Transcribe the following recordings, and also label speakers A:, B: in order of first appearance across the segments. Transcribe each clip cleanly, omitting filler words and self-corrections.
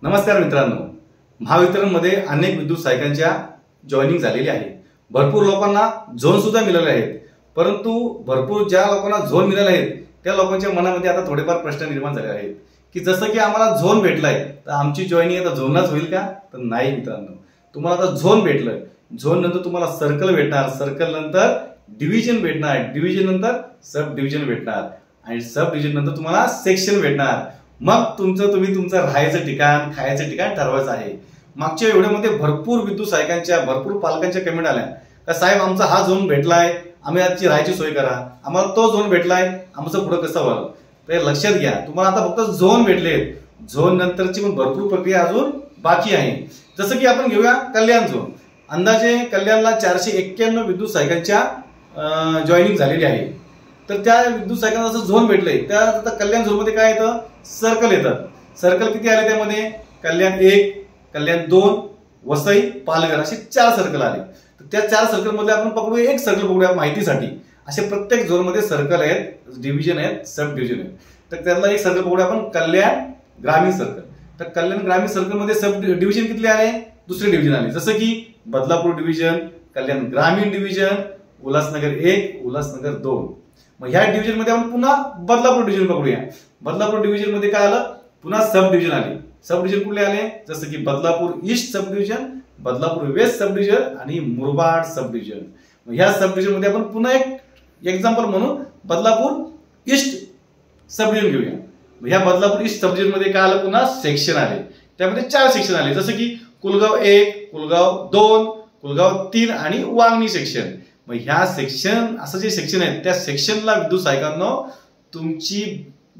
A: नमस्कार मित्रांनो, महावितरणमध्ये अनेक विद्युत सायकलच्या जॉईनिंग झालेली आहे। भरपूर लोकांना झोन सुद्धा मिळाले आहेत, परंतु भरपूर ज्या लोकांना झोन मिळाले आहेत त्या लोकांच्या मनामध्ये आता थोडेफार प्रश्न निर्माण झाले आहेत की जसं की आम्हाला झोन भेटलाय तर आमची जॉईनिंग आता झोनलाच होईल का? तर नाही मित्रांनो, तुम्हाला आता झोन भेटलं, झोन नंतर तुम्हाला सर्कल भेटणार, सर्कल नंतर डिव्हिजन भेटणार, डिव्हिजन नंतर सब डिव्हिजन भेटणार आणि सब डिव्हिजन नंतर तुम्हाला सेक्शन भेटणार। मग तुम्ही तुमचं राहायचं ठिकाण, खायचं ठिकाण ठरवायचं आहे। मागच्या व्हिडिओमध्ये भरपूर विद्युत सायकलच्या भरपूर पालकांच्या कमेंट आल्या का साहेब आमचा हा झोन भेटलाय, आम्ही आजची राहायची सोय करा, आम्हाला तो झोन भेटलाय, आमचं पुढे कसं व्हावं? तर लक्षात घ्या, तुम्हाला आता फक्त झोन भेटलेत, झोन नंतरची पण भरपूर प्रक्रिया अजून बाकी आहे। जसं की आपण घेऊया कल्याण झोन। अंदाजे कल्याणला 491 विद्युत सायकलच्या जॉईनिंग झालेली आहे। तर त्या विद्युत सायकलला जसं झोन भेटलंय त्या आता कल्याण झोन मध्ये काय येतं? सर्कल येतात। सर्कल किती आले त्यामध्ये? कल्याण 1, कल्याण 2, वसई, पालघर असे 4 सर्कल आले। तर त्या 4 सर्कल मध्ये आपण पकडूया एक सर्कल पकडूया माहितीसाठी। असे प्रत्येक झोन मध्ये सर्कल आहेत, डिव्हिजन आहेत, सब डिव्हिजन आहेत। तर त्यातला एक सर्कल पकडूया आपण कल्याण ग्रामीण सर्कल। तर कल्याण ग्रामीण सर्कल मध्ये सब डिव्हिजन किती आले? दुसरे डिव्हिजन आले, जसं की बदलापूर डिव्हिजन, कल्याण ग्रामीण डिव्हिजन, उल्हासनगर 1, उल्हासनगर 2। मग ह्या डिव्हिजन मध्ये आपण पुन्हा बदलापूर डिव्हिजन पकडूया। बदलापूर डिव्हिजन मध्ये काय आलं? पुन्हा सब डिव्हिजन आले। सब डिव्हिजन कुठले आले? जसं की बदलापूर ईस्ट सब डिव्हिजन, बदलापूर वेस्ट सब डिव्हिजन आणि मुरबाड सब डिव्हिजन। मग ह्या सब डिव्हिजन मध्ये आपण पुन्हा एक एक्झाम्पल म्हणून बदलापूर ईस्ट सब डिव्हिजन घेऊया। मग ह्या बदलापूर ईस्ट सब डिव्हिजन मध्ये काय आलं? पुन्हा सेक्शन आले। त्यामध्ये 4 सेक्शन आले, जसं की कुलगाव 1, कुलगाव 2, कुलगाव 3 आणि वांगणी सेक्शन। मग ह्या सेक्शन असं जे सेक्शन आहेत त्या सेक्शनला विद्युत सायकलनो तुमची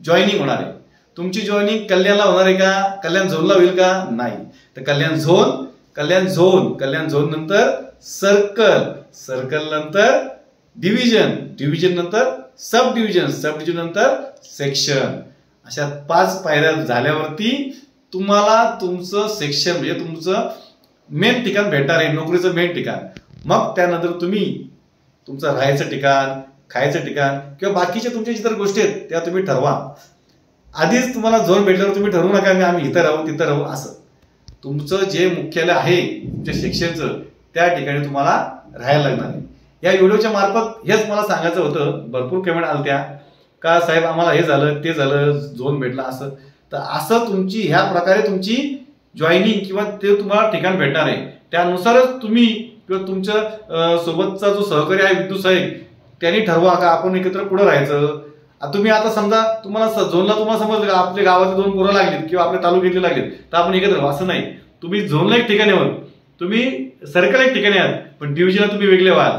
A: जॉईनिंग होणार आहे। तुमची जॉईनिंग कल्याणला होणार आहे का? कल्याण झोनला होईल का? नाही। तर कल्याण झोन, कल्याण झोन, कल्याण झोन नंतर सर्कल, सर्कल नंतर डिव्हिजन, डिव्हिजन नंतर सब डिव्हिजन, सब डिव्हिजन नंतर सेक्शन। अशा 5 पायऱ्या झाल्यावरती तुम्हाला तुमचं सेक्शन म्हणजे तुमचं मेन ठिकाण भेटणार आहे, नोकरीचं मेन ठिकाण। मग त्यानंतर तुम्ही तुमचं राहायचं ठिकाण, खायचं ठिकाण किंवा बाकीच्या तुमच्या इतर गोष्टी आहेत त्या तुम्ही ठरवा। आधीच तुम्हाला झोन भेटल्यावर तुम्ही ठरवू नका की आम्ही इथं राहू तिथं राहू असं। तुमचं जे मुख्यालय आहे तुमच्या सेक्शनचं त्या ठिकाणी तुम्हाला राहायला लागणार आहे। या व्हिडिओच्या मार्फत हेच मला सांगायचं होतं। भरपूर कमेंट आलत्या का साहेब आम्हाला हे झालं ते झालं, झोन भेटला असं। तर असं तुमची ह्या प्रकारे तुमची जॉईनिंग किंवा ते तुम्हाला ठिकाण भेटणार आहे। त्यानुसारच तुम्ही किंवा तुमच्या सोबतचा जो सहकारी आहे विद्युत साहेब त्यांनी ठरवा का आपण एकत्र कुठं राहायचं। तुम्ही आता समजा तुम्हाला झोनला तुम्हाला समजलं का आपल्या गावात 2 पोरं लागलीत किंवा आपल्या तालुक्यातले लागलीत तर आपण एकत्र राहू असं नाही। तुम्ही झोनला एक ठिकाणी आहात, तुम्ही सर्कल एक ठिकाणी आहात, पण डिव्हिजनला तुम्ही वेगळे व्हाल,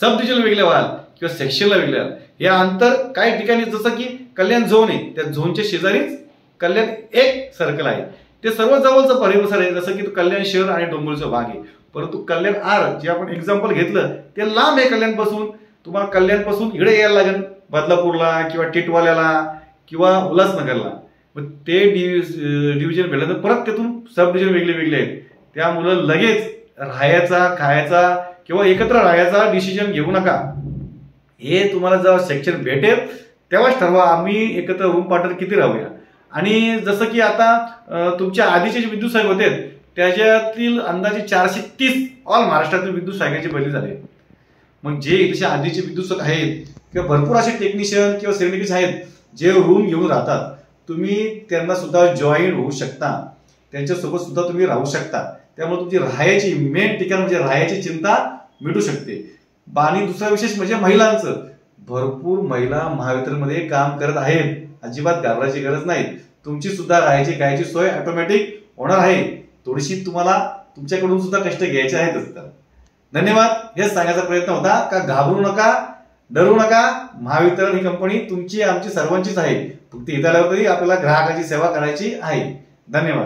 A: सब डिव्हिजनला वेगळे व्हाल किंवा सेक्शनला वेगळे व्हाल। या अंतर काही ठिकाणी जसं की कल्याण झोन आहे त्या झोनच्या शेजारीच कल्याण 1 सर्कल आहे, ते सर्व जवळचं परिसर आहे, जसं की कल्याण शहर आणि डोंबिवलीचा भाग आहे। परंतु कल्याण आर जे आपण एक्झाम्पल घेतलं ते लांब आहे कल्याणपासून। तुम्हाला कल्याणपासून इकडे यायला लागेल बदलापूरला किंवा टिटवाल्याला किंवा उल्हासनगरला। मग ते डिव्हिजन भेटलं तर परत तिथून सब डिव्हिजन वेगळे वेगळे आहेत। त्यामुळं लगेच राहायचा, खायचा किंवा एकत्र राहायचा डिसिजन घेऊ नका। हे तुम्हाला जेव्हा सेक्शन भेटेल तेव्हाच ठरवा आम्ही एकत्र रूम पार्टनर किती राहूया। आणि जसं की आता तुमच्या आधीचे जे विद्युत साहेब होते त्याच्यातील अंदाजे 430 ऑल महाराष्ट्रातील विद्युत सायकलचे बदली झाले। मग जे इथे आधीचे विद्युत आहेत किंवा भरपूर असे टेक्निशियन किंवा सेक्रेटरीज आहेत जे रूम घेऊन राहतात, तुम्ही त्यांना सुद्धा जॉईन होऊ शकता, त्यांच्यासोबत सुद्धा तुम्ही राहू शकता। त्यामुळे तुमची राहायची मेन ठिकाण म्हणजे राहायची चिंता मिटू शकते। आणि दुसरा विशेष म्हणजे महिलांचं, भरपूर महिला महावितरणमध्ये काम करत आहेत, अजिबात घाबरायची गरज नाही। तुमची सुद्धा राहायची खायची सोय ऑटोमॅटिक होणार आहे। थोडीशी तुम्हाला तुमच्याकडून सुद्धा कष्ट घ्यायचे आहेतच। तर धन्यवाद। हेच सांगायचा प्रयत्न होता का घाबरू नका, डरू नका। महावितरण ही कंपनी तुमची आमची सर्वांचीच आहे, फक्त इथं आल्यावर तरी आपल्याला ग्राहकाची सेवा करायची आहे। धन्यवाद।